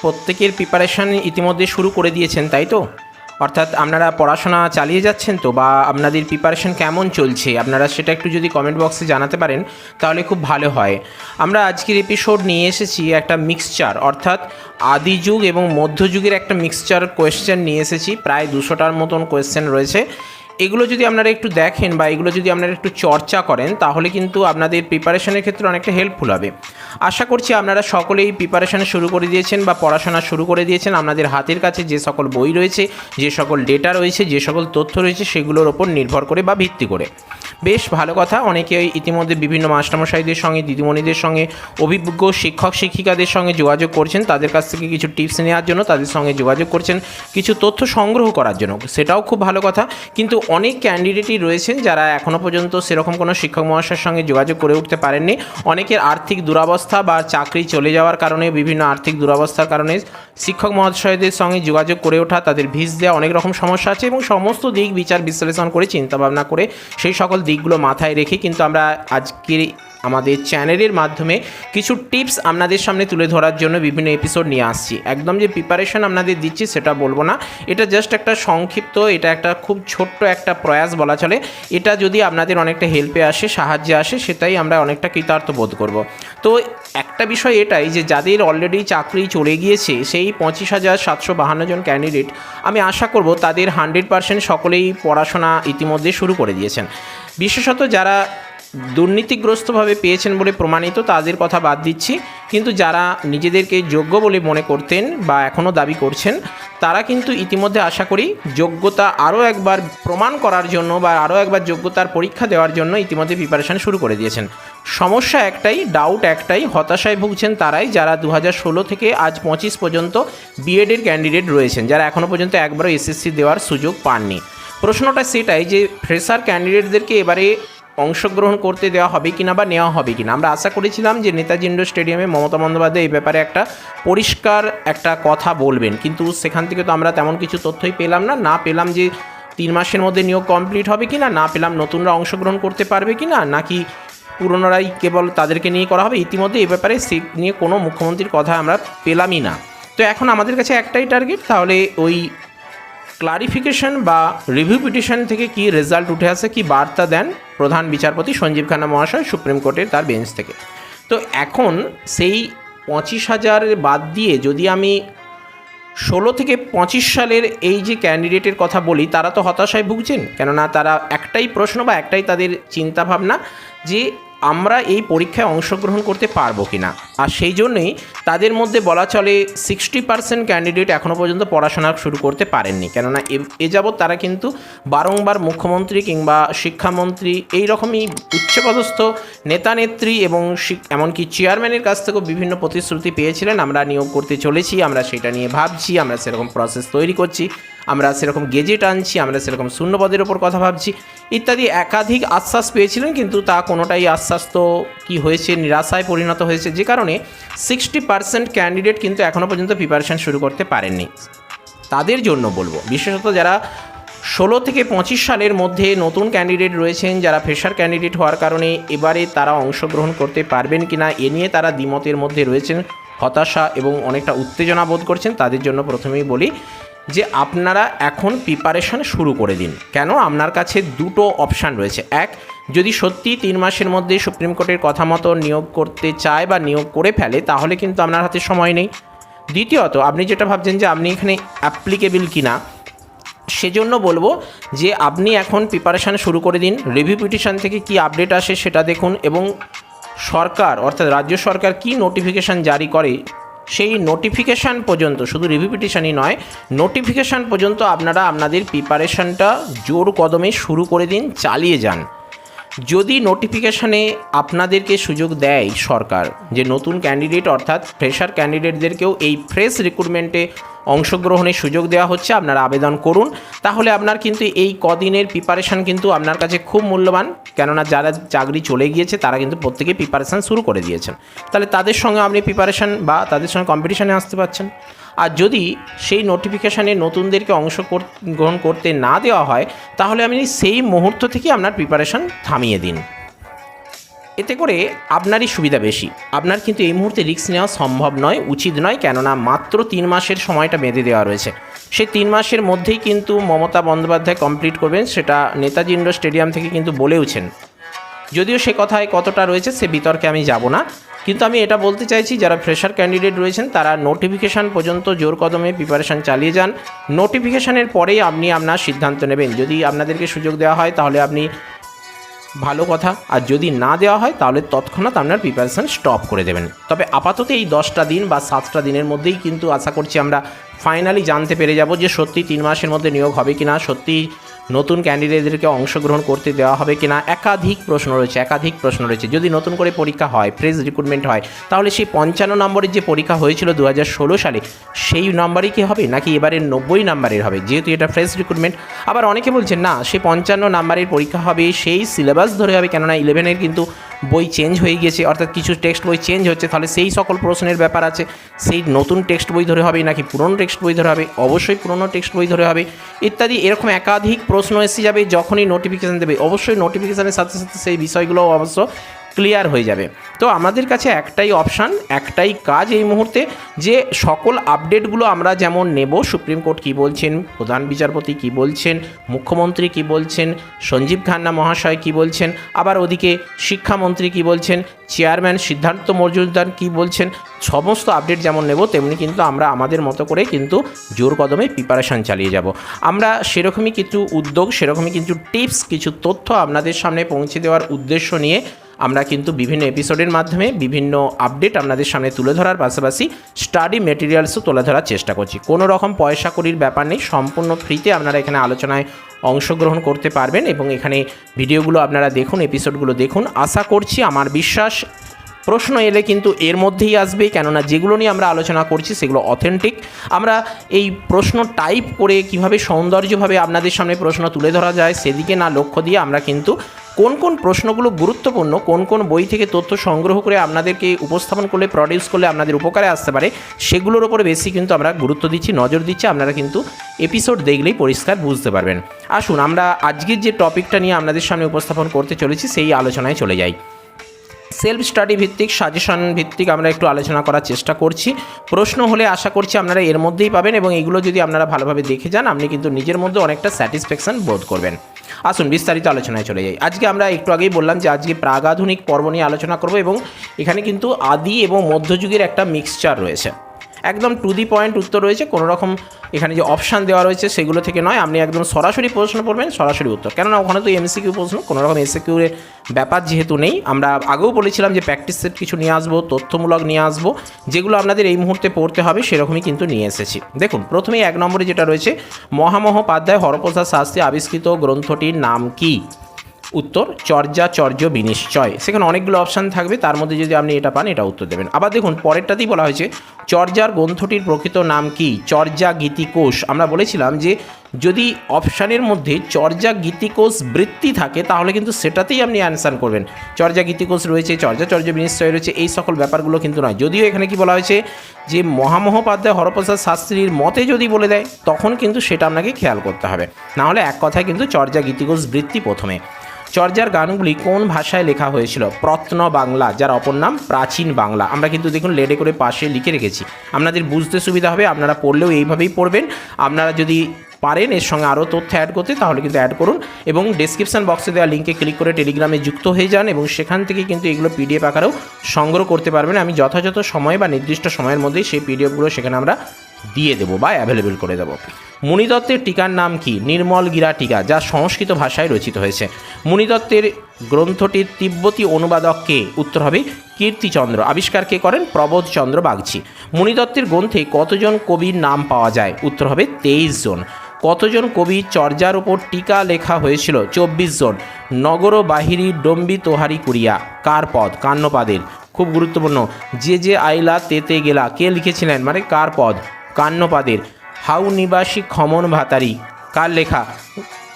প্রত্যেকের প্রিপারেশান ইতিমধ্যে শুরু করে দিয়েছেন, তাই তো? অর্থাৎ আপনারা পড়াশোনা চালিয়ে যাচ্ছেন তো, বা আপনাদের প্রিপারেশান কেমন চলছে আপনারা সেটা একটু যদি কমেন্ট বক্সে জানাতে পারেন তাহলে খুব ভালো হয়। আমরা আজকের এপিসোড নিয়ে এসেছি একটা মিক্সচার, অর্থাৎ আদি যুগ এবং মধ্যযুগের একটা মিক্সচার কোয়েশ্চেন নিয়ে এসেছি। প্রায় 200টার মতন কোয়েশ্চেন রয়েছে। এগুলো যদি আপনারা একটু দেখেন বা এগুলো যদি আপনারা একটু চর্চা করেন তাহলে কিন্তু আপনাদের প্রিপারেশনের ক্ষেত্রে অনেকটা হেল্পফুল হবে। আশা করছি আপনারা সকলেই প্রিপারেশন শুরু করে দিয়েছেন বা পড়াশোনা শুরু করে দিয়েছেন। আপনাদের হাতের কাছে যে সকল বই রয়েছে, যে সকল ডেটা রয়েছে, যে সকল তথ্য রয়েছে সেগুলোর ওপর নির্ভর করে বা ভিত্তি করে। বেশ ভালো কথা। অনেকে ইতিমধ্যে বিভিন্ন মাস্টারমশাইদের সঙ্গে, দিদিমণিদের সঙ্গে, অভিজ্ঞ শিক্ষক শিক্ষিকাদের সঙ্গে যোগাযোগ করছেন, তাদের কাছ থেকে কিছু টিপস নেওয়ার জন্য, তাদের সঙ্গে যোগাযোগ করছেন কিছু তথ্য সংগ্রহ করার জন্য। সেটাও খুব ভালো কথা। কিন্তু অনেক ক্যান্ডিডেটই রয়েছেন যারা এখনও পর্যন্ত সেরকম কোনো শিক্ষক মহাশয়ের সঙ্গে যোগাযোগ করে উঠতে পারেননি। অনেকের আর্থিক দুরবস্থা বা চাকরি চলে যাওয়ার কারণে, বিভিন্ন আর্থিক দুরবস্থার কারণে শিক্ষক মহাশয়দের সঙ্গে যোগাযোগ করে ওঠা, তাদের ভিস দেওয়া অনেক রকম সমস্যা আছে এবং সমস্ত দিক বিচার বিশ্লেষণ করে চিন্তাভাবনা করে সেই সকল দিকগুলো মাথায় রেখে কিন্তু আমরা আজকের আমাদের চ্যানেলের মাধ্যমে কিছু টিপস আপনাদের সামনে তুলে ধরার জন্য বিভিন্ন এপিসোড নিয়ে আসছি। একদম যে প্রিপারেশন আপনাদের দিচ্ছি সেটা বলবো না, এটা জাস্ট একটা সংক্ষিপ্ত, এটা একটা খুব ছোট্ট একটা প্রয়াস বলা চলে। এটা যদি আপনাদের অনেকটা হেল্পে আসে, সাহায্যে আসে, সেটাই আমরা অনেকটা কৃতার্থ বোধ করব। তো একটা বিষয় এটাই যে যাদের অলরেডি চাকরি চলে গিয়েছে সেই 25,752 জন ক্যান্ডিডেট, আমি আশা করব তাদের 100% সকলেই পড়াশোনা ইতিমধ্যে শুরু করে দিয়েছেন। বিশেষত যারা দুর্নীতিগ্রস্তভাবে পেয়েছেন বলে প্রমাণিত তাদের কথা বাদ দিচ্ছি, কিন্তু যারা নিজেদেরকে যোগ্য বলে মনে করতেন বা এখনও দাবি করছেন তারা কিন্তু ইতিমধ্যে আশা করি যোগ্যতা আরও একবার প্রমাণ করার জন্য বা আরও একবার যোগ্যতার পরীক্ষা দেওয়ার জন্য ইতিমধ্যে প্রিপারেশান শুরু করে দিয়েছেন। সমস্যা একটাই, ডাউট একটাই, হতাশায় ভুগছেন তারাই যারা 2016 থেকে আজ 25 পর্যন্ত বিএডের ক্যান্ডিডেট রয়েছেন, যারা এখনও পর্যন্ত একবারও এসএসসি দেওয়ার সুযোগ পাননি। প্রশ্নটা সেটাই যে ফ্রেশার ক্যান্ডিডেটদেরকে এবারে অংশগ্রহণ করতে দেওয়া হবে কিনা বা নেওয়া হবে কিনা। আমরা আশা করেছিলাম যে নেতাজি ইন্ডোর স্টেডিয়ামে মমতা বন্দ্যোপাধ্যায় এই ব্যাপারে একটা পরিষ্কার একটা কথা বলবেন, কিন্তু সেখান থেকে তো আমরা তেমন কিছু তথ্যই পেলাম না। না পেলাম যে 3 মাসের মধ্যে নিয়োগ কমপ্লিট হবে কিনা, না পেলাম নতুনরা অংশগ্রহণ করতে পারবে কিনা, নাকি পুরনোরাই কেবল তাদেরকে নিয়ে করা হবে। ইতিমধ্যে এই ব্যাপারে সে নিয়ে কোনো মুখ্যমন্ত্রীর কথা আমরা পেলামই না। তো এখন আমাদের কাছে একটাই টার্গেট, তাহলে ওই ক্লারিফিকেশন বা রিভিউ পিটিশন থেকে কি রেজাল্ট উঠে আসে, কি বার্তা দেন প্রধান বিচারপতি সঞ্জীব খান্না মহাশয় সুপ্রিম কোর্টের তার বেঞ্চ থেকে। তো এখন সেই 25,000 বাদ দিয়ে যদি আমি 16 থেকে 25 সালের এই যে ক্যান্ডিডেটের কথা বলি, তারা তো হতাশায় ভুগছেন। কেননা তারা একটাই প্রশ্ন বা একটাই তাদের চিন্তাভাবনা যে আমরা এই পরীক্ষায় অংশগ্রহণ করতে পারবো কিনা। আর সেই জন্যই তাদের মধ্যে বলা চলে 60% ক্যান্ডিডেট এখনও পর্যন্ত পড়াশোনা শুরু করতে পারেননি। কেননা এ যাবৎ তারা কিন্তু বারংবার মুখ্যমন্ত্রী কিংবা শিক্ষামন্ত্রী এই রকমই উচ্চপদস্থ নেতা নেত্রী এবং এমনকি চেয়ারম্যানের কাছ থেকেও বিভিন্ন প্রতিশ্রুতি পেয়েছিলেন, আমরা নিয়োগ করতে চলেছি, আমরা সেটা নিয়ে ভাবছি, আমরা সেরকম প্রসেস তৈরি করছি, আমরা সেরকম গেজেট আনছি, আমরা সেরকম শূন্যপদের ওপর কথা ভাবছি ইত্যাদি একাধিক আশ্বাস পেয়েছিলেন। কিন্তু তা কোনোটাই আশ্বাস তো কী হয়েছে, নিরাশায় পরিণত হয়েছে, যে কারণে 60% ক্যান্ডিডেট কিন্তু এখনও পর্যন্ত প্রিপারেশান শুরু করতে পারেননি। তাদের জন্য বলবো, বিশেষত যারা 16 থেকে 25 সালের মধ্যে নতুন ক্যান্ডিডেট রয়েছেন, যারা ফ্রেশার ক্যান্ডিডেট হওয়ার কারণে এবারে তারা অংশগ্রহণ করতে পারবেন কিনা এ নিয়ে তারা দ্বিমতের মধ্যে রয়েছেন, হতাশা এবং অনেকটা উত্তেজনা বোধ করছেন, তাদের জন্য প্রথমেই বলি যে আপনারা এখন প্রিপারেশান শুরু করে দিন। কেন? আপনার কাছে দুটো অপশান রয়েছে। এক, যদি সত্যি 3 মাসের মধ্যে সুপ্রিম কোর্টের কথা মতো নিয়োগ করতে চায় বা নিয়োগ করে ফেলে তাহলে কিন্তু আপনার হাতে সময় নেই। দ্বিতীয়ত, আপনি যেটা ভাবছেন যে আপনি এখানে অ্যাপ্লিকেবল কিনা, সেজন্য বলবো যে আপনি এখন প্রিপারেশান শুরু করে দিন। রিভিউ পিটিশন থেকে কি আপডেট আসে সেটা দেখুন এবং সরকার অর্থাৎ রাজ্য সরকার কি নোটিফিকেশান জারি করে সেই নোটিফিকেশান পর্যন্ত, শুধু রিভিউ পিটিশনই নয়, নোটিফিকেশান পর্যন্ত আপনারা আপনাদের প্রিপারেশানটা জোর কদমে শুরু করে দিন, চালিয়ে যান। যদি নোটিফিকেশানে আপনাদেরকে সুযোগ দেয় সরকার যে নতুন ক্যান্ডিডেট অর্থাৎ ফ্রেশার ক্যান্ডিডেটদেরকেও এই ফ্রেশ রিক্রুটমেন্টে অংশগ্রহণের সুযোগ দেওয়া হচ্ছে, আপনারা আবেদন করুন। তাহলে আপনার কিন্তু এই কদিনের প্রিপারেশান কিন্তু আপনার কাছে খুব মূল্যবান। কেননা যারা চাকরি চলে গিয়েছে তারা কিন্তু প্রত্যেকে প্রিপারেশান শুরু করে দিয়েছেন, তাহলে তাদের সঙ্গে আপনি প্রিপারেশান বা তাদের সঙ্গে কম্পিটিশানে আসতে পারছেন। আর যদি সেই নোটিফিকেশানে নতুনদেরকে অংশগ্রহণ করতে না দেওয়া হয় তাহলে আপনি সেই মুহূর্ত থেকে আপনার প্রিপারেশান থামিয়ে দিন। এতে করে আপনারই সুবিধা বেশি। আপনার কিন্তু এই মুহূর্তে রিস্ক নেওয়া সম্ভব নয়, উচিত নয়, কেননা মাত্র 3 মাসের সময়টা বেঁধে দেওয়া রয়েছে। সেই 3 মাসের মধ্যেই কিন্তু মমতা বন্দ্যোপাধ্যায় কমপ্লিট করবেন, সেটা নেতাজি ইন্ডোর স্টেডিয়াম থেকে কিন্তু বলেওছেন। যদিও সে কথায় কতটা রয়েছে সে বিতর্কে আমি যাব না, কিন্তু আমি এটা বলতে চাইছি যারা ফ্রেশার ক্যান্ডিডেট রয়েছেন তারা নোটিফিকেশান পর্যন্ত জোর কদমে প্রিপারেশান চালিয়ে যান। নোটিফিকেশানের পরেই আপনি আপনার সিদ্ধান্ত নেবেন। যদি আপনাদেরকে সুযোগ দেওয়া হয় তাহলে আপনি ভালো কথা, আর যদি না দেওয়া হয় তাহলে তৎক্ষণাৎ আপনার প্রিপারেশান স্টপ করে দেবেন। তবে আপাতত এই 10টা দিন বা 7টা দিনের মধ্যেই কিন্তু আশা করছি আমরা ফাইনালি জানতে পেরে যাব যে সত্যি 3 মাসের মধ্যে নিয়োগ হবে কিনা, সত্যি নতুন ক্যান্ডিডেটদেরকে অংশগ্রহণ করতে দেওয়া হবে কিনা। একাধিক প্রশ্ন রয়েছে। যদি নতুন করে পরীক্ষা হয়, ফ্রেশ রিক্রুটমেন্ট হয়, তাহলে সেই 55 নম্বরের যে পরীক্ষা হয়েছিল 2016 সালে সেই নম্বরই কি হবে, নাকি এবারে 90 নম্বরের হবে, যেহেতু এটা ফ্রেশ রিক্রুটমেন্ট। আবার অনেকে বলছেন না, সেই 55 নম্বরের পরীক্ষা হবে, সেই সিলেবাস ধরে হবে, কেননা 11-এর কিন্তু বই চেঞ্জ হয়ে গিয়েছে, অর্থাৎ কিছু টেক্সট বই চেঞ্জ হচ্ছে, তাহলে সেই সকল প্রশ্নের ব্যাপার আছে। সেই নতুন টেক্সট বই ধরে হবে নাকি পুরনো টেক্সট বই ধরে হবে, অবশ্যই পুরনো টেক্সট বই ধরে হবে ইত্যাদি। এরকম একাধিক প্রশ্ন এসে যাবে যখনই নোটিফিকেশান দেবে। অবশ্যই নোটিফিকেশানের সাথে সাথে সেই বিষয়গুলো অবশ্য ক্লিয়ার হয়ে যাবে। তো আমাদের কাছে একটাই অপশান, একটাই কাজ এই মুহূর্তে, যে সকল আপডেটগুলো আমরা যেমন নেব, সুপ্রিম কোর্ট কী বলছেন, প্রধান বিচারপতি কী বলছেন, মুখ্যমন্ত্রী কী বলছেন, সঞ্জীব খান্না মহাশয় কী বলছেন, আবার ওদিকে শিক্ষামন্ত্রী কী বলছেন, চেয়ারম্যান সিদ্ধার্থ মজুমদার কী বলছেন, সমস্ত আপডেট যেমন নেব তেমনি কিন্তু আমরা আমাদের মতো করে কিন্তু জোর কদমে প্রিপারেশান চালিয়ে যাব। আমরা সেরকমই কিছু উদ্যোগ, সেরকমই কিছু টিপস, কিছু তথ্য আপনাদের সামনে পৌঁছে দেওয়ার উদ্দেশ্য নিয়ে আমরা কিন্তু বিভিন্ন এপিসোডের মাধ্যমে বিভিন্ন আপডেট আপনাদের সামনে তুলে ধরার পাশাপাশি স্টাডি মেটেরিয়ালসও তুলে ধরার চেষ্টা করছি। কোনো রকম পয়সা কড়ির ব্যাপার নেই, সম্পূর্ণ ফ্রিতে আপনারা এখানে আলোচনায় অংশগ্রহণ করতে পারবেন এবং এখানে ভিডিওগুলো আপনারা দেখুন, এপিসোডগুলো দেখুন। আশা করছি, আমার বিশ্বাস, প্রশ্ন এলে কিন্তু এর মধ্যেই আসবে, কেননা যেগুলো নিয়ে আমরা আলোচনা করছি সেগুলো অথেন্টিক। আমরা এই প্রশ্ন টাইপ করে কিভাবে সৌন্দর্যভাবে আপনাদের সামনে প্রশ্ন তুলে ধরা যায় সেদিকে না লক্ষ্য দিয়ে আমরা কিন্তু কোন কোন প্রশ্নগুলো গুরুত্বপূর্ণ, কোন কোন বই থেকে তথ্য সংগ্রহ করে আপনাদেরকে উপস্থাপন করলে, প্রডিউস করলে আপনাদের উপকারে আসতে পারে, সেগুলোর উপরে বেশি কিন্তু আমরা গুরুত্ব দিচ্ছি, নজর দিচ্ছি। আপনারা কিন্তু এপিসোড দেখলেই পরিষ্কার বুঝতে পারবেন। আসুন আমরা আজকের যে টপিকটা নিয়ে আপনাদের সামনে উপস্থাপন করতে চলেছি সেই আলোচনায় চলে যাই। সেলফ স্টাডি ভিত্তিক, সাজেশন ভিত্তিক আমরা একটু আলোচনা করার চেষ্টা করছি। প্রশ্ন হলে আশা করছি আপনারা এর মধ্যেই পাবেন এবং এগুলো যদি আপনারা ভালোভাবে দেখে যান আপনি কিন্তু নিজের মধ্যে অনেকটা স্যাটিসফ্যাকশন বোধ করবেন। আসুন বিস্তারিত আলোচনায় চলে যাই। আজকে আমরা একটু আগেই বললাম যে আজকে প্রাগাধুনিক পর্ব নিয়ে আলোচনা করব এবং এখানে কিন্তু আদি এবং মধ্যযুগের একটা মিক্সচার রয়েছে। একদম টু দি পয়েন্ট উত্তর রয়েছে, কোনো রকম এখানে যে অপশান দেওয়া রয়েছে সেগুলো থেকে নয়। আপনি একদম সরাসরি প্রশ্ন পড়বেন, সরাসরি উত্তর, কেননা ওখানে তো এমসিকিউ প্রশ্ন, কোনো রকম এসিকিউর ব্যাপার যেহেতু নেই। আমরা আগেও বলেছিলাম যে প্র্যাকটিস সেট কিছু নিয়ে আসবো, তথ্যমূলক নিয়ে আসবো, যেগুলো আপনাদের এই মুহূর্তে পড়তে হবে সেরকমই কিন্তু নিয়ে এসেছি। দেখুন, প্রথমেই 1 নম্বরে যেটা রয়েছে, মহামহোপাধ্যায় হরপ্রসাদ শাস্ত্রী আবিষ্কৃত গ্রন্থটির নাম কি? উত্তর চর্য বিনিশ্চয়। সেখানে অনেকগুলো অপশান থাকবে, তার মধ্যে যদি আপনি এটা পান এটা উত্তর দেবেন। আবার দেখুন পরেরটাতেই বলা হয়েছে চর্যার গ্রন্থটির প্রকৃত নাম কি? চর্যা গীতিকোষ। আমরা বলেছিলাম যে যদি অপশানের মধ্যে চর্যা গীতিকোষ বৃত্তি থাকে তাহলে কিন্তু সেটাতেই আপনি অ্যান্সার করবেন। চর্যা গীতিকোষ রয়েছে, চর্য বিনিশ্চয় রয়েছে, এই সকল ব্যাপারগুলো কিন্তু নয়। যদিও এখানে কি বলা হয়েছে যে মহামহোপাধ্যায় হরপ্রসাদ শাস্ত্রীর মতে যদি বলে দেয় তখন কিন্তু সেটা আপনাকে খেয়াল করতে হবে, নাহলে এক কথায় কিন্তু চর্যা গীতিকোষ বৃত্তি প্রথমে। চর্যার গানগুলি কোন ভাষায় লেখা হয়েছিল? প্রত্ন বাংলা, যার অপর নাম প্রাচীন বাংলা। আমরা কিন্তু দেখুন লেডে করে পাশে লিখে রেখেছি, আপনাদের বুঝতে সুবিধা হবে, আপনারা পড়লেও এইভাবেই পড়বেন। আপনারা যদি পারেন এর সঙ্গে আরও তথ্য অ্যাড করতে তাহলে কিন্তু অ্যাড করুন এবং ডেসক্রিপশন বক্সে দেওয়া লিঙ্কে ক্লিক করে টেলিগ্রামে যুক্ত হয়ে যান এবং সেখান থেকে কিন্তু এগুলো পিডিএফ আকারেও সংগ্রহ করতে পারবেন। আমি যথাযথ সময় বা নির্দিষ্ট সময়ের মধ্যেই সেই পিডিএফগুলো সেখানে আমরা দিয়ে দেবো বা অ্যাভেলেবেল করে দেবো। মুনিদত্তের টিকার নাম কি? নির্মলগিরা টিকা, যা সংস্কৃত ভাষায় রচিত হয়েছে। মুনিদত্তের গ্রন্থটির তিব্বতী অনুবাদক কে? উত্তর হবে কীর্তিচন্দ্র। আবিষ্কার কে করেন? প্রবোধচন্দ্র বাগচি। মুনিদত্তের গ্রন্থে কতজন কবির নাম পাওয়া যায়? উত্তর হবে 23 জন। কতজন কবি চর্যার ওপর টিকা লেখা হয়েছিল? 24 জন। নগর বাহিরি ডম্বি তোহারি কুরিয়া, কার পদ? কান্নপাদের। খুব গুরুত্বপূর্ণ। যে আইলা তেতে গেলা, কে লিখেছিলেন, মানে কার পদ? কান্নপাদের। হাউ নিবাসী খমন ভাতারি, কার লেখা?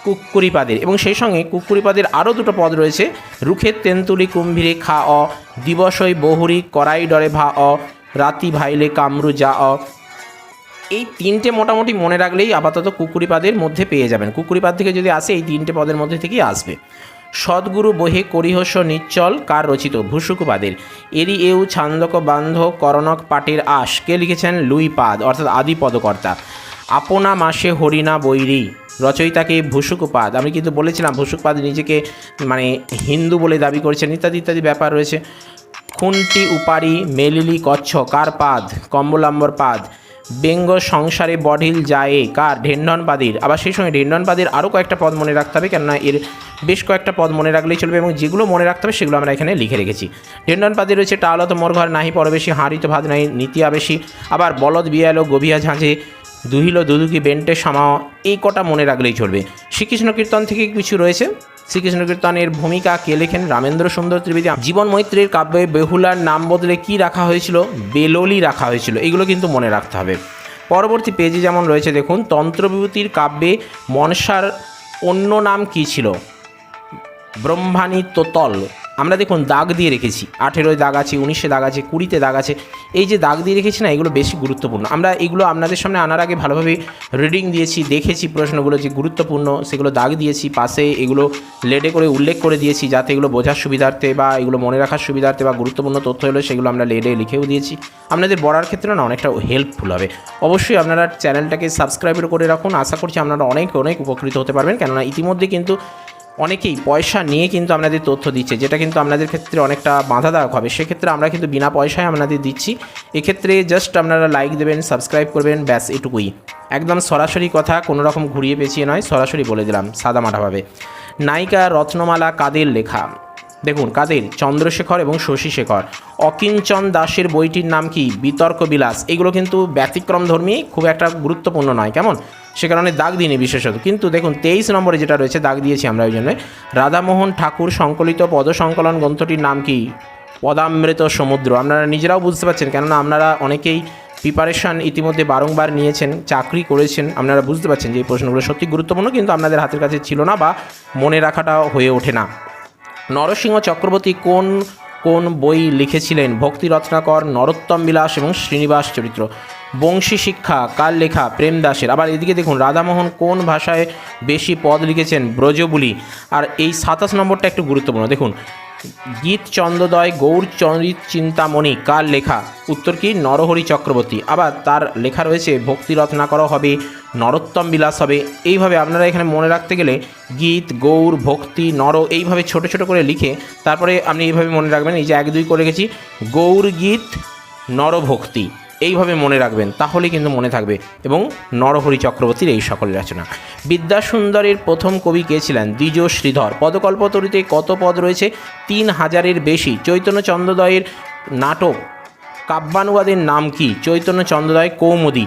কুক্কুরিপাদের। এবং সেই সঙ্গে কুক্কুরিপাদের আরও দুটো পদ রয়েছে, রুখের তেন্তুলি কুম্ভীরে খা অ, দিবসই বহুরি করাই ডরে ভা অ, রাতি ভাইলে কামরু যা অ। এই তিনটে মোটামুটি মনে রাখলেই আপাতত কুকুরিপাদের মধ্যে পেয়ে যাবেন। কুকুরিপাদ থেকে যদি আসে এই তিনটে পদের মধ্যে থেকেই আসবে। সদ্গুরু বহে করিহস্য নিশ্চল কার রচিত? ভূসুকুপাদের। এরি এউ ছান্দক বান্ধ করণক পাটের আশ, কে লিখেছেন? লুই পাদ অর্থাৎ আদি পদকর্তা। আপনা মাসে হরিণা বৈরী, রচয়িতাকে ভূসুকুপাদ। আমি কিন্তু বলেছিলাম ভূসুকুপাদ নিজেকে মানে হিন্দু বলে দাবি করেছেন, ইত্যাদি ইত্যাদি ব্যাপার রয়েছে। খুনটি উপারি মেলিলি কচ্ছ, কার পাদ? কম্বলাম্বর পাদ। ব্যঙ্গ সংসারে বঢিল যায়, কার? ঢেন্ডনপাদির। আবার সেই সঙ্গে ঢেন্ডনপাদির আরও কয়েকটা পদ মনে রাখতে হবে, কেননা এর বেশ কয়েকটা পদ মনে রাখলেই চলবে, এবং যেগুলো মনে রাখতে হবে সেগুলো আমরা এখানে লিখে রেখেছি। ঢেন্ডনপাদির রয়েছে টালত মোর ঘর নাহি পরবেশী, হাঁড়িত ভাত নাই নীতি আবেশী। আবার বলদ বিয়ালো গভিয়া ঝাঁঝে, দুহিল দুদুকি বেন্টে সামাও, এই কটা মনে রাখলেই চলবে। শ্রীকৃষ্ণ কীর্তন থেকে কিছু রয়েছে। শ্রীকৃষ্ণ কীর্তনের ভূমিকা কে লেখেন? রামেন্দ্র সুন্দর ত্রিবেদী। জীবন মৈত্রীর কাব্যে বেহুলার নাম বদলে কি রাখা হয়েছিল? বেললি রাখা হয়েছিল। এগুলো কিন্তু মনে রাখতে হবে। পরবর্তী পেজে যেমন রয়েছে দেখুন, তন্ত্রবিভূতির কাব্যে মনসার অন্য নাম কী ছিল? ব্রহ্মাণী তোতল। আমরা দেখুন দাগ দিয়ে রেখেছি, 18 দাগ আছে, 19 দাগ আছে, 20 দাগ আছে। এই যে দাগ দিয়ে রেখেছি না, এগুলো বেশি গুরুত্বপূর্ণ। আমরা এগুলো আপনাদের সামনে আনার আগে ভালোভাবে রিডিং দিয়েছি, দেখেছি প্রশ্নগুলো যে গুরুত্বপূর্ণ, সেগুলো দাগ দিয়েছি, পাশে এগুলো লেডে করে উল্লেখ করে দিয়েছি, যাতে এগুলো বোঝার সুবিধার্থে বা এগুলো মনে রাখার সুবিধার্থে বা গুরুত্বপূর্ণ তথ্য হলো সেগুলো আমরা লেডে লিখেও দিয়েছি। আপনাদের পড়ার ক্ষেত্রে না অনেকটা হেল্পফুল হবে। অবশ্যই আপনারা চ্যানেলটাকে সাবস্ক্রাইব করে রাখুন। আশা করছি আপনারা অনেক অনেক উপকৃত হতে পারবেন, কেননা ইতিমধ্যে কিন্তু অনেকেই পয়সা নিয়ে কিন্তু আপনাদের তথ্য দিচ্ছে, যেটা কিন্তু আপনাদের ক্ষেত্রে অনেকটা বাধাদায়ক হবে। সেক্ষেত্রে আমরা কিন্তু বিনা পয়সায় আপনাদের দিচ্ছি। এক্ষেত্রে জাস্ট আপনারা লাইক দেবেন, সাবস্ক্রাইব করবেন, ব্যাস এটুকুই। একদম সরাসরি কথা, কোনো রকম ঘুরিয়ে পেঁচিয়ে নয়, সরাসরি বলে দিলাম সাদামাটাভাবে। নায়িকা রত্নমালা কাদের লেখা? দেখুন কাদের? চন্দ্রশেখর এবং শশীশেখর। অকিঞ্চন দাসের বইটির নাম কি? বিতর্ক বিলাস। এগুলো কিন্তু ব্যতিক্রমধর্মী, খুব একটা গুরুত্বপূর্ণ নয়, কেমন? সে কারণে দাগ দিইনি বিশেষত। কিন্তু দেখুন 23 নম্বরে যেটা রয়েছে দাগ দিয়েছি আমরা ওই জন্য। রাধামোহন ঠাকুর সংকলিত পদসংকলন গ্রন্থটির নাম কি? পদামৃত সমুদ্র। আপনারা নিজেরাও বুঝতে পারছেন, কেননা আপনারা অনেকেই প্রিপারেশান ইতিমধ্যে বারংবার নিয়েছেন, চাকরি করেছেন, আপনারা বুঝতে পারছেন যে এই প্রশ্নগুলো সত্যি গুরুত্বপূর্ণ, কিন্তু আপনাদের হাতের কাছে ছিল না বা মনে রাখাটা হয়ে ওঠে না। নরসিংহ চক্রবর্তী কোন কোন বই লিখেছিলেন? ভক্তি রত্নাকর, নরোত্তম বিলাস এবং শ্রীনিবাস চরিত্র। বংশী শিক্ষা কার লেখা? প্রেমদাসের। আবার এদিকে দেখুন রাধামোহন কোন ভাষায় বেশি পদ লিখেছেন? ব্রজবুলি। আর এই 27 নম্বরটা একটু গুরুত্বপূর্ণ। দেখুন গীত চন্দ্রোদয় গৌরচরিত চিন্তামণি কার লেখা? উত্তর কি? নরহরি চক্রবর্তী। আবার তার লেখা রয়েছে ভক্তি রত্নাকর হবে, নরোত্তম বিলাস হবে। এইভাবে আপনারা এখানে মনে রাখতে গেলে গীত, গৌর, ভক্তি, নর, এইভাবে ছোট ছোট করে লিখে তারপরে আপনি এইভাবে মনে রাখবেন। এই যে 1 2 করে গেছি, গৌর, গীত, নরভক্তি, এইভাবে মনে রাখবেন, তাহলে কিন্তু মনে থাকবে। এবং নরহরি চক্রবর্তীর এই সকল রচনা। বিদ্যাসুন্দরের প্রথম কবি কে ছিলেন? দ্বিজ শ্রীধর। পদকল্পতরুতে কত পদ রয়েছে? 3000-এর বেশি। চৈতন্য চন্দ্রোদয়ের নাটক কাব্যানুবাদের নাম কি? চৈতন্য চন্দ্রোদয় কৌমুদী।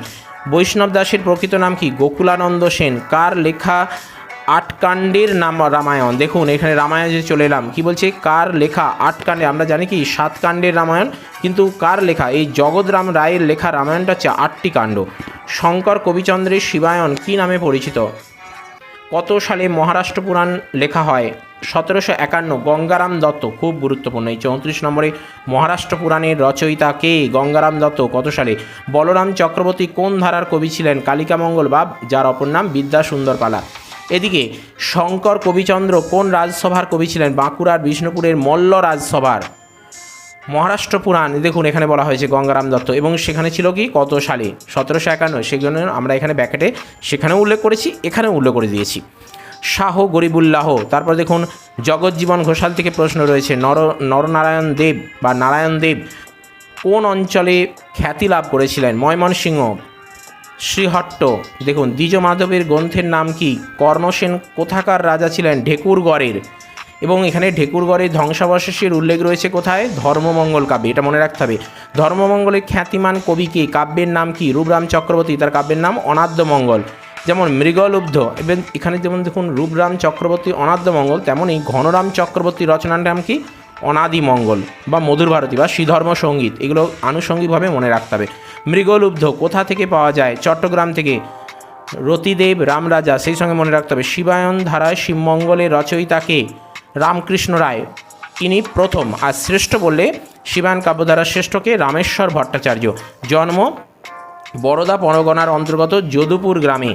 বৈষ্ণব দাসের প্রকৃত নাম কি? গোকুলানন্দ সেন। কার লেখা 8 কাণ্ডের নাম রামায়ণ? দেখুন এখানে রামায়ণে চলে এলাম, কি বলছে? কার লেখা 8 কাণ্ডে? আমরা জানি কি 7 কাণ্ডের রামায়ণ, কিন্তু কার লেখা? এই জগৎরাম রায়ের লেখা রামায়ণটা হচ্ছে 8টি কাণ্ড। শঙ্কর কবিচন্দ্রের শিবায়ন কী নামে পরিচিত? কত সালে মহারাষ্ট্র পুরাণ লেখা হয়? 1751। গঙ্গারাম দত্ত, খুব গুরুত্বপূর্ণ। এই 34 নম্বরে মহারাষ্ট্র পুরাণের রচয়িতা কে? গঙ্গারাম দত্ত। কত সালে? বলরাম চক্রবর্তী কোন ধারার কবি ছিলেন? কালিকামঙ্গল বা যার অপর নাম বিদ্যাসুন্দর পালা। এদিকে শঙ্কর কবিচন্দ্র কোন রাজসভার কবি ছিলেন? বাঁকুড়ার বিষ্ণুপুরের মল্ল রাজসভার। মহারাষ্ট্র পুরাণ দেখুন এখানে বলা হয়েছে গঙ্গারাম দত্ত, এবং সেখানে ছিল কি কত সালে? 1751। সেজন্য আমরা এখানে ব্যাকেটে সেখানেও উল্লেখ করেছি, এখানেও উল্লেখ করে দিয়েছি। শাহ গরিবুল্লাহ। তারপর দেখুন জগজ্জীবন ঘোষাল থেকে প্রশ্ন রয়েছে, নরনারায়ণ দেব বা নারায়ণ দেব কোন অঞ্চলে খ্যাতি লাভ করেছিলেন? ময়মনসিংহ। শ্রীহট্ট। দেখুন দ্বিজ মাধবের গ্রন্থের নাম কি? কর্ণসেন কোথাকার রাজা ছিলেন? ঢেকুরগড়ের। এবং এখানে ঢেকুরগড়ের ধ্বংসাবশেষের উল্লেখ রয়েছে কোথায়? ধর্মমঙ্গল কাব্যে। এটা মনে রাখতে হবে। ধর্মমঙ্গলের খ্যাতিমান কবি কে? কাব্যের নাম কি? রূপরাম চক্রবর্তী। তার কাব্যের নাম অনাদ্যমঙ্গল। যেমন মৃগলুব্ধ, এবং এখানে যেমন দেখুন রূপরাম চক্রবর্তী অনাদ্যমঙ্গল, তেমনই ঘনরাম চক্রবর্তী রচনার নাম কি? অনাদিমঙ্গল বা মধুর ভারতী বা শ্রীধর্ম সঙ্গীত। এগুলো আনুষঙ্গিকভাবে মনে রাখতে হবে। মৃগলুব্ধ কোথা থেকে পাওয়া যায়? চট্টগ্রাম থেকে। রতিদেব রামরাজা, সেই সঙ্গে মনে রাখতে হবে। শিবায়ন ধারায় শিবমঙ্গলের রচয়িতাকে? রামকৃষ্ণ রায়, তিনি প্রথম। আর শ্রেষ্ঠ বললে শিবায়ন কাব্যধারার শ্রেষ্ঠকে? রামেশ্বর ভট্টাচার্য। জন্ম বরোদা পরগনার অন্তর্গত যদুপুর গ্রামে,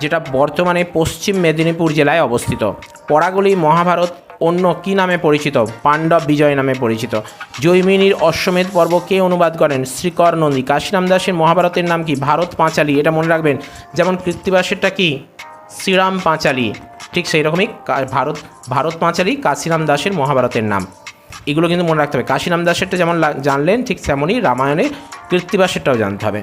যেটা বর্তমানে পশ্চিম মেদিনীপুর জেলায় অবস্থিত। পরাগলি মহাভারত অন্য কী নামে পরিচিত? পাণ্ডব বিজয় নামে পরিচিত। জৈমিনীর অশ্বমেধ পর্ব কে অনুবাদ করেন? শ্রীকর নন্দী। কাশীরাম দাসের মহাভারতের নাম কি? ভারত পাঁচালী। এটা মনে রাখবেন। যেমন কৃত্তিবাসেরটা কি? শ্রীরাম পাঁচালী। ঠিক সেই রকমই ভারত পাঁচালী কাশীরাম দাসের মহাভারতের নাম। এগুলো কিন্তু মনে রাখতে হবে। কাশীরাম দাসেরটা যেমন জানলেন, ঠিক তেমনই রামায়ণে কৃত্তিবাসেরটাও জানতে হবে।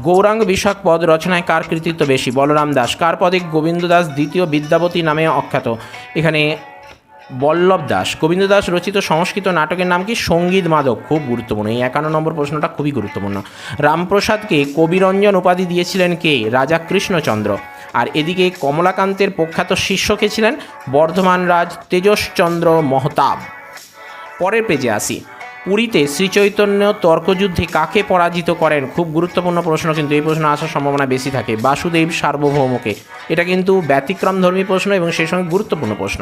গৌরাঙ্গ বিষয়ক পদ রচনায় কার কৃতিত্ব বেশি? বলরাম দাস। কার পদে গোবিন্দ দাস দ্বিতীয় বিদ্যাপতি নামে অখ্যাত? এখানে বল্লভ দাস। গোবিন্দ দাস রচিত সংস্কৃত নাটকের নাম কি? সঙ্গীত মাদক। খুব গুরুত্বপূর্ণ, এই 51 নম্বর প্রশ্নটা খুবই গুরুত্বপূর্ণ। রামপ্রসাদকে কবিরঞ্জন উপাধি দিয়েছিলেন কে? রাজা কৃষ্ণচন্দ্র। আর এদিকে কমলাকান্তের প্রখ্যাত শিষ্য কে ছিলেন? বর্ধমান রাজ তেজসচন্দ্র মহতাব। পরের পেজে আসি। পুরীতে শ্রীচৈতন্য তর্কযুদ্ধে কাকে পরাজিত করেন? খুব গুরুত্বপূর্ণ প্রশ্ন, কিন্তু এই প্রশ্ন আসার সম্ভাবনা বেশি থাকে। বাসুদেব সার্বভৌমকে। এটা কিন্তু ব্যতিক্রমধর্মী প্রশ্ন এবং সেই সঙ্গে গুরুত্বপূর্ণ প্রশ্ন।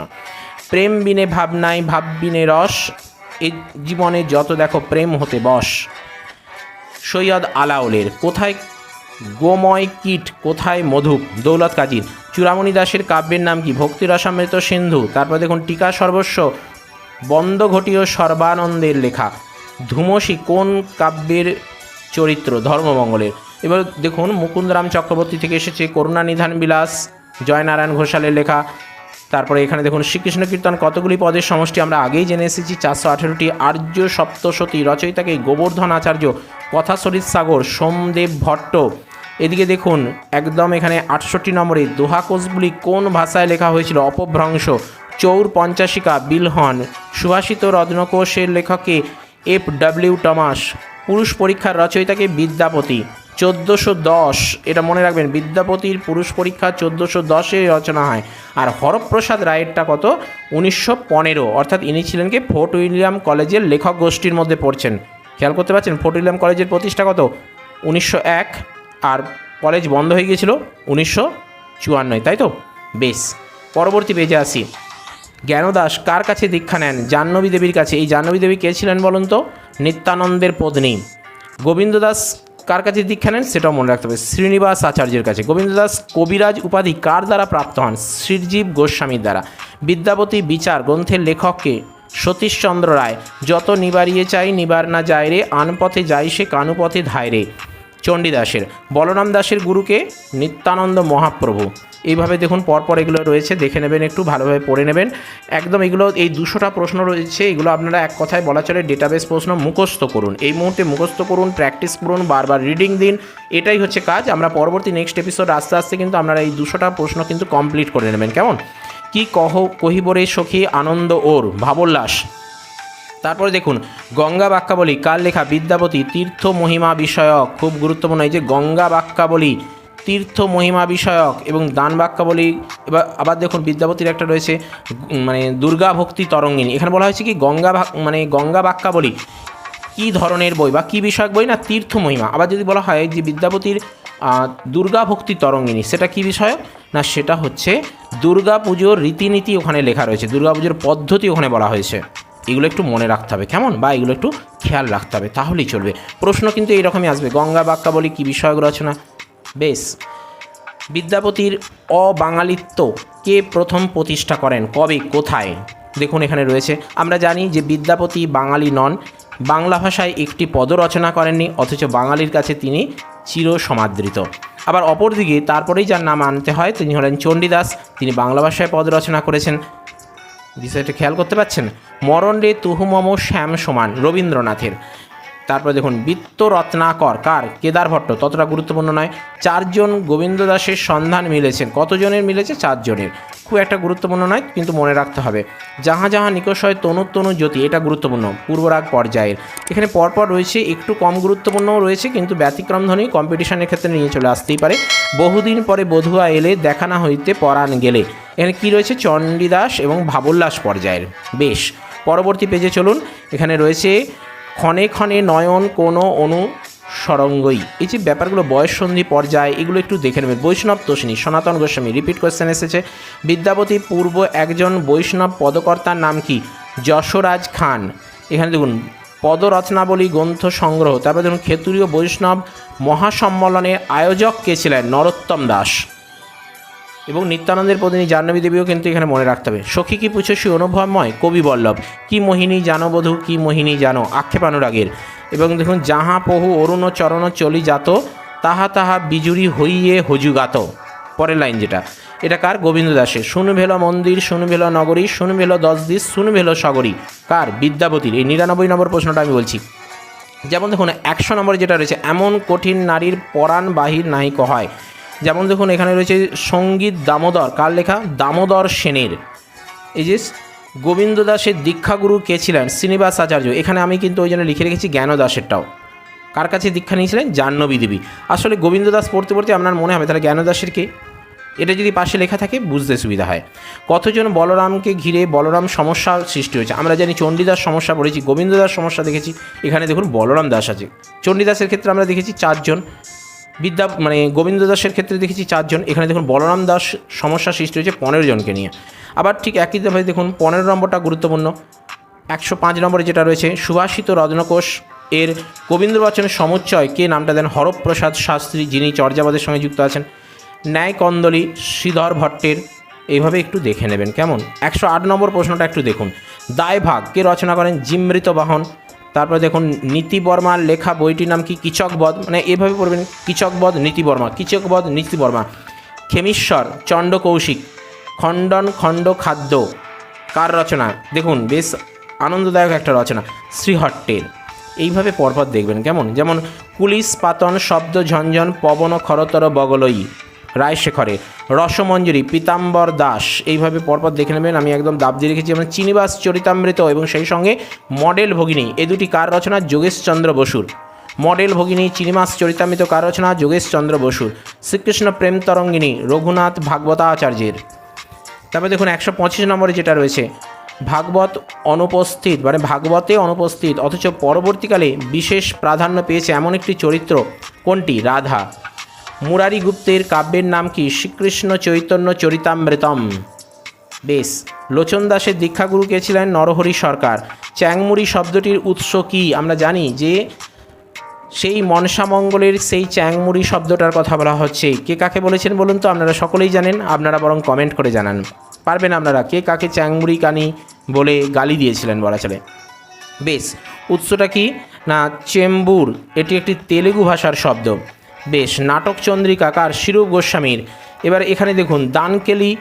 প্রেম বিনে ভাব নাই, ভাব বিনে রস, এই জীবনে যত দেখো প্রেম হতে বস। সৈয়দ আলাওলের। কোথায় গোময় কীট, কোথায় মধুপ? দৌলত কাজীর। চূড়ামণি দাসের কাব্যের নাম কি? ভক্তিরসামৃত সিন্ধু। তারপর দেখুন টিকা সর্বস্ব বন্দ ঘটিও সর্বানন্দের লেখা। ধুমসী কোন কাব্যের চরিত্র? ধর্মমঙ্গলের। এবার দেখুন মুকুন্দরাম চক্রবর্তী থেকে এসেছে। করুণানিধান বিলাস জয়নারায়ণ ঘোষালের লেখা। তারপরে এখানে দেখুন শ্রীকৃষ্ণ কীর্তন কতগুলি পদের সমষ্টি? আমরা আগেই জেনে এসেছি 418টি। আর্য সপ্তশতী রচয়িতাকে? গোবর্ধন আচার্য। কথা সরিত সাগর সোমদেব ভট্ট। এদিকে দেখুন একদম এখানে 68 নম্বরে দোহাকোষগুলি কোন ভাষায় লেখা হয়েছিল? অপভ্রংশ। চৌর পঞ্চাশিকা বিলহন। সুভাষিত রত্নকোষের লেখককে? FW Thomas. পুরুষ পরীক্ষার রচয়িতাকে? বিদ্যাপতি। 1410, এটা মনে রাখবেন, বিদ্যাপতির পুরুষ পরীক্ষা 1410-এ রচনা হয়। আর হরপ্রসাদ রায়েরটা কত? 1915। অর্থাৎ ইনি ছিলেন কি? ফোর্ট উইলিয়াম কলেজের লেখক গোষ্ঠীর মধ্যে পড়ছেন। খেয়াল করতে পারছেন ফোর্ট উইলিয়াম কলেজের প্রতিষ্ঠা কত? 1901। আর কলেজ বন্ধ হয়ে গিয়েছিল 1954, তাই তো? বেশ, পরবর্তী পেজে আসি। জ্ঞানদাস কার কাছে দীক্ষা নেন? জাহ্নবী দেবীর কাছে। এই জাহ্নবী দেবী কে ছিলেন বলুন তো? নিত্যানন্দের পত্নী। গোবিন্দ দাস কার কাছে দীক্ষা নেন? সেটাও মনে রাখতে হবে, শ্রীনিবাস আচার্যের কাছে। গোবিন্দ দাস কবিরাজ উপাধি কার দ্বারা প্রাপ্ত হন? শ্রীজীব গোস্বামীর দ্বারা। বিদ্যাপতি বিচার গ্রন্থের লেখককে? সতীশচন্দ্র রায়। যত নিবারিয়ে চাই নিবার না যায় রে, আনপথে যাই সে কানুপথে ধায় রে, চণ্ডীদাসের। বলরাম দাসের গুরুকে? নিত্যানন্দ মহাপ্রভু। এইভাবে দেখুন পরপর এগুলো রয়েছে, দেখে নেবেন, একটু ভালোভাবে পড়ে নেবেন। একদম এগুলো এই 200টা প্রশ্ন রয়েছে, এগুলো আপনারা এক কথায় বলা চলে ডেটাবেস প্রশ্ন মুখস্থ করুন। এই মুহূর্তে মুখস্থ করুন, প্র্যাকটিস করুন, বারবার রিডিং দিন, এটাই হচ্ছে কাজ। আমরা পরবর্তী নেক্সট এপিসোড আস্তে আস্তে কিন্তু আপনারা এই 200টা প্রশ্ন কিন্তু কমপ্লিট করে নেবেন, কেমন? কি কহিবরে সখী আনন্দ ওর, ভাবোল্লাস। তারপরে দেখুন গঙ্গা বাক্যাবলী কার লেখা? বিদ্যাপতি। তীর্থ মহিমা বিষয়ক, খুব গুরুত্বপূর্ণ, এই যে গঙ্গা বাক্যাবলী তীর্থ মহিমা বিষয়ক এবং দান বাক্যাবলী। এবার আবার দেখুন বিদ্যাপতির একটা রয়েছে মানে দুর্গা ভক্তি তরঙ্গিনী। এখানে বলা হয়েছে কি গঙ্গা বাক্যাবলী কী ধরনের বই বা কী বিষয়ক বই? না, তীর্থ মহিমা। আবার যদি বলা হয় যে বিদ্যাপতির দুর্গা ভক্তি তরঙ্গিনী, সেটা কী বিষয়ক? না, সেটা হচ্ছে দুর্গা পুজোর রীতিনীতি ওখানে লেখা রয়েছে, দুর্গা পুজোর পদ্ধতি ওখানে বলা হয়েছে। এগুলো একটু মনে রাখতে হবে, কেমন? বা এগুলো একটু খেয়াল রাখতে হবে, তাহলেই চলবে। প্রশ্ন কিন্তু এইরকমই আসবে, গঙ্গা বাক্যাবলী কী বিষয়ক রচনা। বেশ, বিদ্যাপতির অবাঙালিত্ব কে প্রথম প্রতিষ্ঠা করেন? কবে, কোথায়? দেখুন এখানে রয়েছে। আমরা জানি যে বিদ্যাপতি বাঙালি নন, বাংলা ভাষায় একটি পদ রচনা করেননি, অথচ বাঙালির কাছে তিনি চিরসমাদৃত। আবার অপরদিকে তারপরেই যার নাম আনতে হয় তিনি হলেন চণ্ডীদাস, তিনি বাংলা ভাষায় পদ রচনা করেছেন। বিষয়টা খেয়াল করতে পারছেন? মরণ রে তুহু মম শ্যাম সমান, রবীন্দ্রনাথের। তারপরে দেখুন বৃত্ত রত্নাকর কার? কেদার ভট্ট, ততটা গুরুত্বপূর্ণ নয়। 4 জন গোবিন্দ দাসের সন্ধান মিলেছেন, কতজনের মিলেছে? 4 জনের, খুব একটা গুরুত্বপূর্ণ নয়, কিন্তু মনে রাখতে হবে। যাহা যাহা নিকষয় তনু জ্যোতি, এটা গুরুত্বপূর্ণ, পূর্বরাগ পর্যায়ের। এখানে পরপর রয়েছে, একটু কম গুরুত্বপূর্ণও রয়েছে, কিন্তু ব্যতিক্রমধ্বনি কম্পিটিশনের ক্ষেত্রে নিয়ে চলে আসতেই পারে। বহুদিন পরে বধুয়া এলে দেখা না হইতে পরাণ গেলে, এখানে কি রয়েছে? চণ্ডীদাস এবং ভাবোল্লাস পর্যায়ের। বেশ, পরবর্তী পেজে চলুন। এখানে রয়েছে ক্ষণে ক্ষণে নয়ন কোনো অনুসরঙ্গই, এই যে ব্যাপারগুলো বয়ঃসন্ধি পর্যায়, এগুলো একটু দেখে নেবেন। বৈষ্ণব তোষিনী, সনাতন গোস্বামী, রিপিট কোয়েশ্চেন এসেছে। বিদ্যাপতি পূর্ব একজন বৈষ্ণব পদকর্তার নাম কি? যশোরাজ খান। এখানে দেখুন পদরচনাবলী গ্রন্থ সংগ্রহ। তারপরে দেখুন ক্ষেত্রীয় বৈষ্ণব মহাসম্মেলনের আয়োজক কে ছিলেন? নরোত্তম দাস। এবং নিত্যানন্দের পত্নী জাহ্নবী দেবীও কিন্তু এখানে মনে রাখতে হবে। সখী কি পুছসী অনুভবময় কবি বল্লভ, কি মোহিনী জানো বধূ, কি মোহিনী জানো আক্ষেপ অনুরাগের। এবং দেখুন যাহা পহু অরুণ চরণ চলি যাত, তাহা তাহা বিজুরি হইয়ে হজুগাত। পরের লাইন যেটা, এটা কার? গোবিন্দ দাসের। শুনু ভেল মন্দির, শুনু ভেল নগরী, শুনু ভেল 10 দিস, শুনু ভেল সগরী। কার? বিদ্যাপতির। এই 99 নম্বর প্রশ্নটা আমি বলছি। যেমন দেখুন 100 নম্বরে যেটা রয়েছে, এমন কঠিন নারীর পরাণ বাহির নাহিক হয়। যেমন দেখুন এখানে রয়েছে সঙ্গীত দামোদর, কার লেখা? দামোদর সেনের। এই যে গোবিন্দ দাসের দীক্ষাগুরু কে ছিলেন? শ্রীনিবাস আচার্য। এখানে আমি কিন্তু ওই জন্য লিখে রেখেছি জ্ঞান দাসেরটাও। কার কাছে দীক্ষা নিয়েছিলেন? জাহ্নবী দেবী। আসলে গোবিন্দ দাস পড়তে পড়তে আপনার মনে হবে তাহলে জ্ঞান দাসের কে, এটা যদি পাশে লেখা থাকে বুঝতে সুবিধা হয়। কতজন বলরামকে ঘিরে বলরাম সমস্যা সৃষ্টি হয়েছে? আমরা জানি চণ্ডীদাস সমস্যা পড়েছি, গোবিন্দ দাস সমস্যা দেখেছি, এখানে দেখুন বলরাম দাস আছে। চণ্ডীদাসের ক্ষেত্রে আমরা দেখেছি 4 জন, গোবিন্দ দাসের ক্ষেত্রে দেখেছি 4 জন, এখানে দেখুন বলরাম দাস সমস্যা সৃষ্টি হয়েছে 15 জনকে নিয়ে। আবার ঠিক একইভাবে দেখুন 15 নম্বরটা গুরুত্বপূর্ণ। 105 নম্বরে যেটা রয়েছে, সুভাষিত রত্নকোষ এর গোবিন্দ বচনের সমুচ্চয় কে নামটা দেন? হরপ্রসাদ শাস্ত্রী, যিনি চর্যাপদের সঙ্গে যুক্ত আছেন। ন্যায় কন্দলী শ্রীধর ভট্টের। এইভাবে একটু দেখে নেবেন কেমন। 108 নম্বর প্রশ্নটা একটু দেখুন, দায়ভাগ কে রচনা করেন? জিমৃত বাহন। তারপরে দেখুন নীতি বর্মার লেখা বইটির নাম কি? কীচকবধ। মানে এভাবে পড়বেন, কীচকবধ নীতি বর্মা, কীচকবধ নীতি বর্মা। খেমিশ্বর চণ্ড কৌশিক, খণ্ডন খণ্ড খাদ্য কার রচনা? দেখুন বেশ আনন্দদায়ক একটা রচনা, শ্রীহট্টের। এইভাবে পরপর দেখবেন কেমন। যেমন পুলিশ পাতন শব্দ ঝঞ্ঝন পবন খরতর বগলই রায়শেখরে। রসমঞ্জরি পীতাম্বর দাস। এইভাবে পরপর দেখে নেবেন, আমি একদম দাব দিয়ে রেখেছি। যেমন চিনিবাস চরিতামৃত এবং সেই সঙ্গে মডেল ভগিনী, এই দুটি কার রচনা? যোগেশচন্দ্র বসুর। মডেল ভগিনী চিনিমাস চরিতামৃত কার রচনা? যোগেশচন্দ্র বসুর। শ্রীকৃষ্ণ প্রেম তরঙ্গিনী রঘুনাথ ভাগবতাচার্যের। তারপরে দেখুন 125 নম্বরে যেটা রয়েছে, ভাগবত অনুপস্থিত, ভাগবতে অনুপস্থিত অথচ পরবর্তীকালে বিশেষ প্রাধান্য পেয়েছে এমন একটি চরিত্র কোনটি? রাধা। মুরারি গুপ্তের কাব্যের নাম কি? শ্রীকৃষ্ণ চৈতন্য চরিতামৃতম। বেশ। লোচন দাসের দীক্ষাগুরু কে ছিলেন? নরহরি সরকার। চ্যাংমুড়ি শব্দটির উৎস কি? আমরা জানি যে সেই মনসামঙ্গলের সেই চ্যাংমুড়ি শব্দটার কথা বলা হচ্ছে। কে কাকে বলেছেন বলুন তো? আপনারা সকলেই জানেন, আপনারা বরং কমেন্ট করে জানান। পারবেন আপনারা? কে কাকে চ্যাংমুড়ি কানি বলে গালি দিয়েছিলেন বলা চলে। বেশ। উৎসটা কি না? চেম্বুর। এটি একটি তেলেগু ভাষার শব্দ। বেশ। নাটক চন্দ্রিকা কার? শিরূপ গোস্বামীর। এবার এখানে দেখুন দানকেলি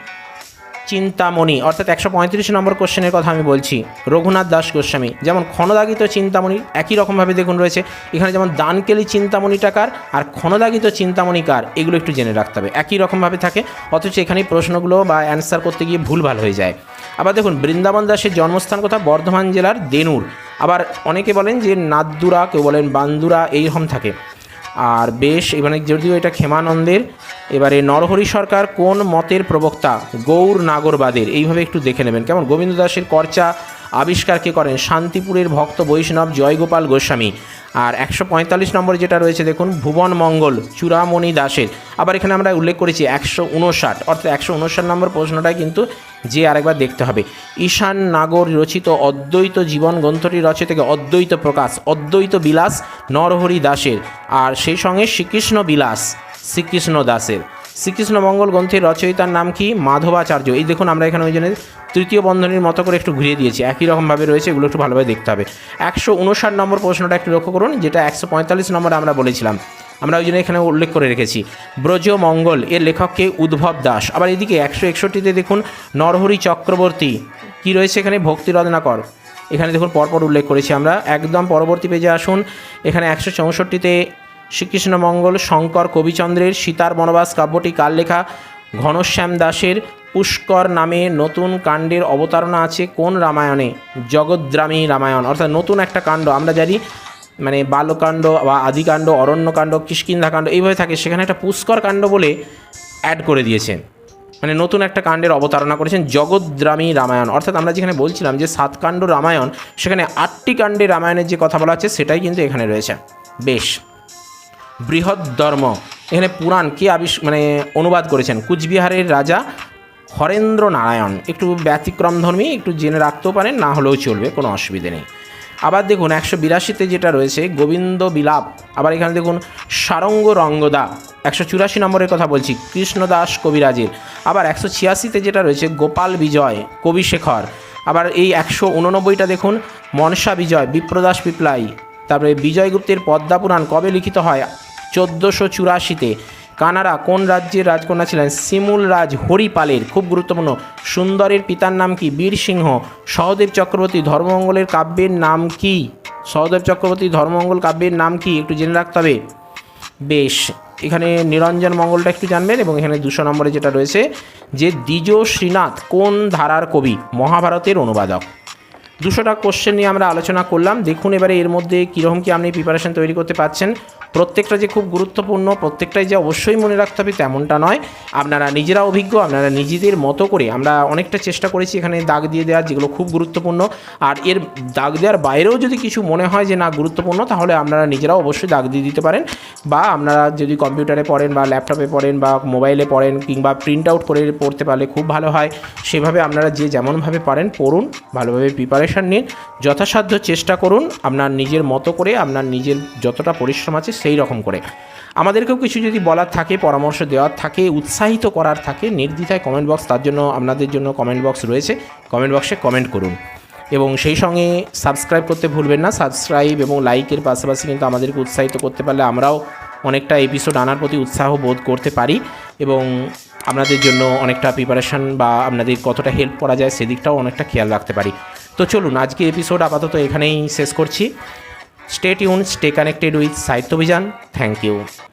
চিন্তামণি, অর্থাৎ 135 নম্বর কোশ্চেনের কথা আমি বলছি, রঘুনাথ দাস গোস্বামী। যেমন ক্ষণদাগিত চিন্তামণি একই রকমভাবে দেখুন রয়েছে এখানে, যেমন দানকেলি চিন্তামণিটা কার আর ক্ষণদাগিত চিন্তামণি কার, এগুলো একটু জেনে রাখতে হবে। একই রকমভাবে থাকে, অথচ এখানে প্রশ্নগুলো বা অ্যান্সার করতে গিয়ে ভুলভাল হয়ে যায়। আবার দেখুন বৃন্দাবন দাসের জন্মস্থান কোথা? বর্ধমান জেলার দেনুর। আবার অনেকে বলেন যে নাদুরা, কেউ বলেন বান্দুরা, এইরকম থাকে। আর বেশ, এবারে যদিও এটা ক্ষেমানন্দের। এবারে নরহরি সরকার কোন মতের প্রবক্তা? গৌর নাগরবাদের। এইভাবে একটু দেখে নেবেন কেমন। গোবিন্দ দাসের কর্চা আবিষ্কার কে করেন? শান্তিপুরের ভক্ত বৈষ্ণব জয়গোপাল গোস্বামী। আর 145 নম্বরে যেটা রয়েছে দেখুন, ভুবন মঙ্গল চূড়ামণি দাসের। আবার এখানে আমরা উল্লেখ করেছি 159, অর্থাৎ 159 নম্বর প্রশ্নটাই কিন্তু যে আরেকবার দেখতে হবে। ঈশান নাগর রচিত অদ্বৈত জীবন গ্রন্থটি রচিত থেকে অদ্বৈত প্রকাশ, অদ্বৈত বিলাস নরহরি দাসের। আর সেই সঙ্গে শ্রীকৃষ্ণ বিলাস শ্রীকৃষ্ণ দাসের। শ্রীকৃষ্ণ মঙ্গল গ্রন্থের রচয়িতার নাম কি? মাধবাচার্য। এই দেখুন আমরা এখানে ওই জন্য তৃতীয় বন্ধনীর মতো করে একটু ঘুরিয়ে দিয়েছি, একই রকমভাবে রয়েছে, এগুলো একটু ভালোভাবে দেখতে হবে। 159 নম্বর প্রশ্নটা একটু লক্ষ্য করুন, যেটা 145 নম্বরে আমরা বলেছিলাম, আমরা ওই জন্য এখানে উল্লেখ করে রেখেছি। ব্রজমঙ্গল এর লেখককে? উদ্ভব দাস। আবার এদিকে 161তে দেখুন নরহরি চক্রবর্তী কি রয়েছে এখানে? ভক্তি রত্নাকর। এখানে দেখুন পরপর উল্লেখ করেছি আমরা। একদম পরবর্তী পেজে আসুন, এখানে 164তে শ্রীকৃষ্ণ মঙ্গল শঙ্কর কবিচন্দ্রের সীতার বনবাস কাব্যটি কার লেখা? ঘনশ্যাম দাসের। পুষ্কর নামে নতুন কাণ্ডের অবতারণা আছে কোন রামায়ণে? জগদ্রামী রামায়ণ। অর্থাৎ নতুন একটা কাণ্ড, আমরা জানি বালকাণ্ড বা আদিকাণ্ড, অরণ্যকাণ্ড, কিষ্কিন্ধাকাণ্ড এইভাবে থাকে, সেখানে একটা পুষ্কর কাণ্ড বলে অ্যাড করে দিয়েছেন, নতুন একটা কাণ্ডের অবতারণা করেছেন জগদ্রামী রামায়ণ। অর্থাৎ আমরা যেখানে বলছিলাম যে 7 কাণ্ড রামায়ণ, সেখানে 8টি কাণ্ডের রামায়ণের যে কথা বলা আছে সেটাই কিন্তু এখানে রয়েছে। বেশ। বৃহৎ ধর্ম এখানে পুরাণ কে অনুবাদ করেছেন? কুচবিহারের রাজা হরেন্দ্র নারায়ণ। একটু ব্যতিক্রমধর্মী, একটু জেনে রাখতেও পারেন, না হলেও চলবে, কোনো অসুবিধে নেই। আবার দেখুন 182তে যেটা রয়েছে গোবিন্দ বিলাপ। আবার এখানে দেখুন সারঙ্গ রঙ্গদা 184 নম্বরের কথা বলছি কৃষ্ণদাস কবিরাজের। আবার 186তে যেটা রয়েছে গোপাল বিজয় কবিশেখর। আবার এই 189টা দেখুন মনসা বিজয় বিপ্রদাস পিপলাই। তারপরে বিজয়গুপ্তের পদ্মাপুরাণ কবে লিখিত হয়? 1484-তে। কানাড়া কোন রাজ্যের রাজকন্যা ছিলেন? শিমুল রাজ হরিপালের। খুব গুরুত্বপূর্ণ। সুন্দরের পিতার নাম কি? বীর সিংহ। সহদেব চক্রবর্তী ধর্মমঙ্গলের কাব্যের নাম কি? সহদেব চক্রবর্তী ধর্মমঙ্গল কাব্যের নাম কি একটু জেনে রাখতে হবে। বেশ, এখানে নিরঞ্জন মঙ্গলটা একটু জানবেন। এবং এখানে 200 নম্বরে যেটা রয়েছে যে দ্বিজ শ্রীনাথ কোন ধারার কবি? মহাভারতের অনুবাদক। 200টা কোশ্চেন নিয়ে আমরা আলোচনা করলাম। দেখুন এবারে এর মধ্যে কীরকম কি আপনি প্রিপারেশন তৈরি করতে পারছেন। প্রত্যেকটা যে খুব গুরুত্বপূর্ণ, প্রত্যেকটাই যে অবশ্যই মনে রাখতে হবে তেমনটা নয়। আপনারা নিজেরা অভিজ্ঞ, আপনারা নিজেদের মতো করে আমরা অনেকটা চেষ্টা করেছি এখানে দাগ দিয়ে দেওয়ার, যেগুলো খুব গুরুত্বপূর্ণ। আর এর দাগ দেওয়ার বাইরেও যদি কিছু মনে হয় যে না গুরুত্বপূর্ণ, তাহলে আপনারা নিজেরাও অবশ্যই দাগ দিয়ে দিতে পারেন। বা আপনারা যদি কম্পিউটারে পড়েন বা ল্যাপটপে পড়েন বা মোবাইলে পড়েন কিংবা প্রিন্ট আউট করে পড়তে পারলে খুব ভালো হয়। সেভাবে আপনারা যে যেমনভাবে পারেন পড়ুন, ভালোভাবে প্রিপারেশান নিন, যথাসাধ্য চেষ্টা করুন আপনার নিজের মতো করে, আপনার নিজের যতটা পরিশ্রম আছে সেই রকম করে। আমাদেরকেও কিছু যদি বলার থাকে, পরামর্শ দেওয়ার থাকে, উৎসাহিত করার থাকে, নির্দ্বিধায় কমেন্ট বক্স, তার জন্য আপনাদের জন্য কমেন্ট বক্স রয়েছে। কমেন্ট বক্সে কমেন্ট করুন এবং সেই সঙ্গে সাবস্ক্রাইব করতে ভুলবেন না। সাবস্ক্রাইব এবং লাইকের পাশাপাশি কিন্তু আমাদেরকে উৎসাহিত করতে পারলে আমরাও অনেকটা এপিসোড আনার প্রতি উৎসাহ বোধ করতে পারি এবং আপনাদের জন্য অনেকটা প্রিপারেশান বা আপনাদের কতটা হেল্প করা যায় সেদিকটাও অনেকটা খেয়াল রাখতে পারি। তো চলুন আজকে এপিসোড আপাতত এখানেই শেষ করছি। Stay tune, stay connected with Sahitya Abhijan. Thank you.